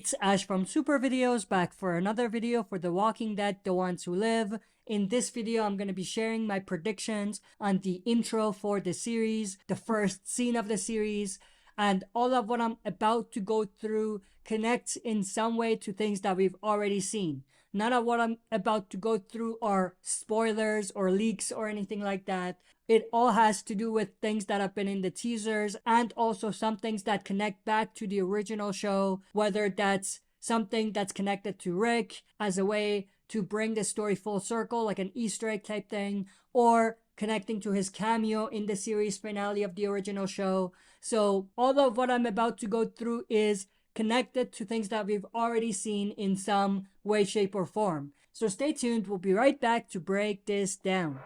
It's Ash from SuperVideos, back for another video for The Walking Dead, The Ones Who Live. In this video, I'm going to be sharing my predictions on the intro for the series, the first scene of the series, and all of what I'm about to go through connects in some way to things that we've already seen. None of what I'm about to go through are spoilers or leaks or anything like that. It all has to do with things that have been in the teasers and also some things that connect back to the original show, whether that's something that's connected to Rick as a way to bring the story full circle, like an Easter egg type thing, or connecting to his cameo in the series finale of the original show. So all of what I'm about to go through is connected to things that we've already seen in some way, shape, or form. So stay tuned, we'll be right back to break this down.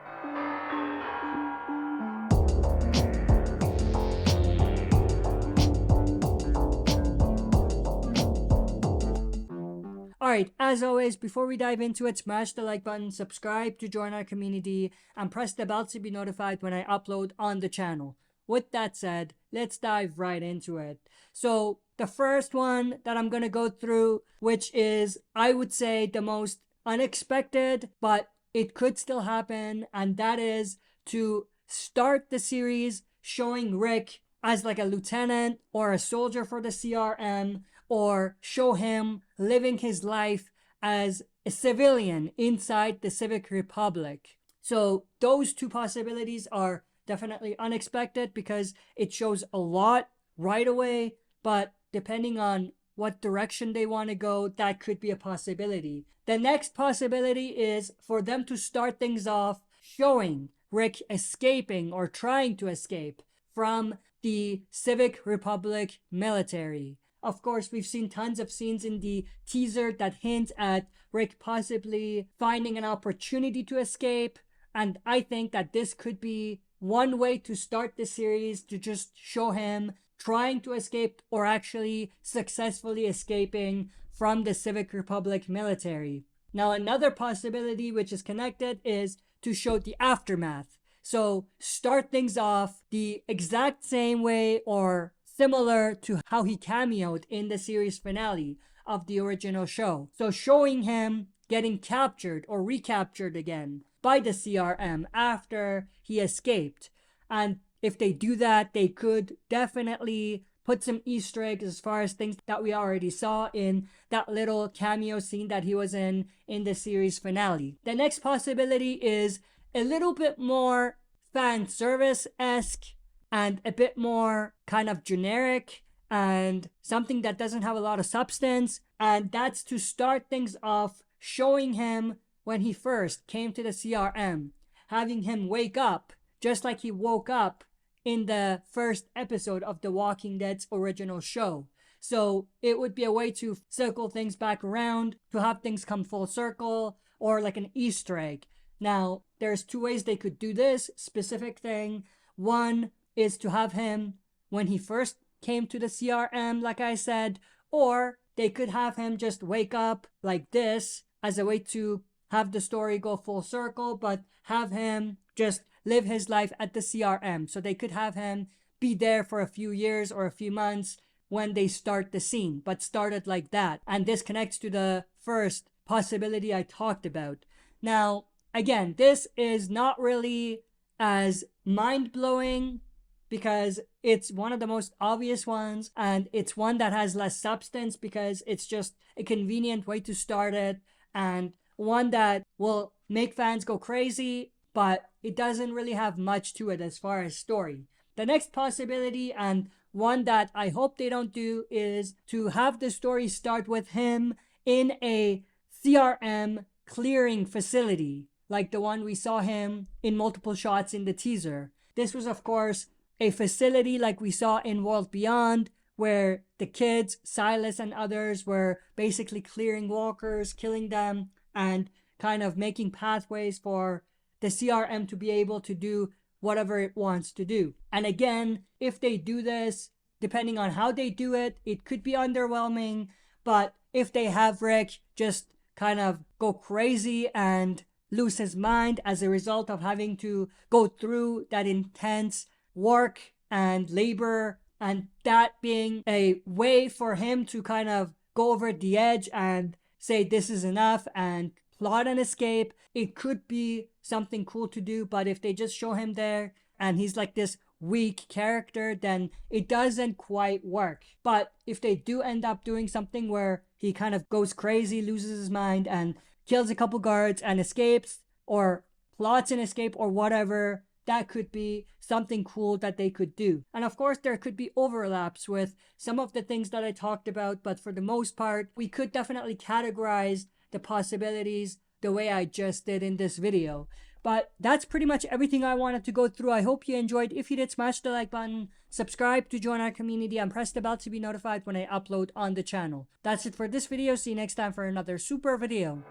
Alright, as always, before we dive into it, smash the like button, subscribe to join our community, and press the bell to be notified when I upload on the channel. With that said, let's dive right into it. So, the first one that I'm going to go through, which is, I would say, the most unexpected, but it could still happen, and that is to start the series showing Rick as like a lieutenant or a soldier for the CRM, or show him living his life as a civilian inside the Civic Republic. So those two possibilities are definitely unexpected because it shows a lot right away, but depending on what direction they want to go, that could be a possibility. The next possibility is for them to start things off showing Rick escaping or trying to escape from the Civic Republic Military. Of course, we've seen tons of scenes in the teaser that hint at Rick possibly finding an opportunity to escape. And I think that this could be one way to start the series, to just show him trying to escape or actually successfully escaping from the Civic Republic Military. Now, another possibility which is connected is to show the aftermath. So start things off the exact same way or similar to how he cameoed in the series finale of the original show. So showing him getting captured or recaptured again by the CRM after he escaped. And if they do that, they could definitely put some Easter eggs as far as things that we already saw in that little cameo scene that he was in the series finale. The next possibility is a little bit more fan service-esque and a bit more kind of generic and something that doesn't have a lot of substance. And that's to start things off showing him when he first came to the CRM, having him wake up just like he woke up in the first episode of The Walking Dead's original show. So it would be a way to circle things back around, to have things come full circle, or like an Easter egg. Now, there's two ways they could do this specific thing. One is to have him when he first came to the CRM, like I said, or they could have him just wake up like this as a way to have the story go full circle, but have him just live his life at the CRM. So they could have him be there for a few years or a few months when they start the scene, but start it like that. And this connects to the first possibility I talked about. Now, again, this is not really as mind-blowing because it's one of the most obvious ones, and it's one that has less substance because it's just a convenient way to start it, and one that will make fans go crazy, but it doesn't really have much to it as far as story. The next possibility, and one that I hope they don't do, is to have the story start with him in a CRM clearing facility, like the one we saw him in multiple shots in the teaser. This was, of course, a facility like we saw in World Beyond, where the kids, Silas and others, were basically clearing walkers, killing them, and kind of making pathways for the CRM to be able to do whatever it wants to do. And again, if they do this, depending on how they do it, it could be underwhelming, but if they have Rick just kind of go crazy and lose his mind as a result of having to go through that intense work and labor, and that being a way for him to kind of go over the edge and say this is enough and plot an escape, it could be something cool to do. But if they just show him there and he's like this weak character, then it doesn't quite work. But if they do end up doing something where he kind of goes crazy, loses his mind, and kills a couple guards and escapes, or plots an escape or whatever, that could be something cool that they could do. And of course, there could be overlaps with some of the things that I talked about, but for the most part, we could definitely categorize the possibilities the way I just did in this video. But that's pretty much everything I wanted to go through. I hope you enjoyed. If you did, smash the like button, subscribe to join our community, and press the bell to be notified when I upload on the channel. That's it for this video. See you next time for another super video.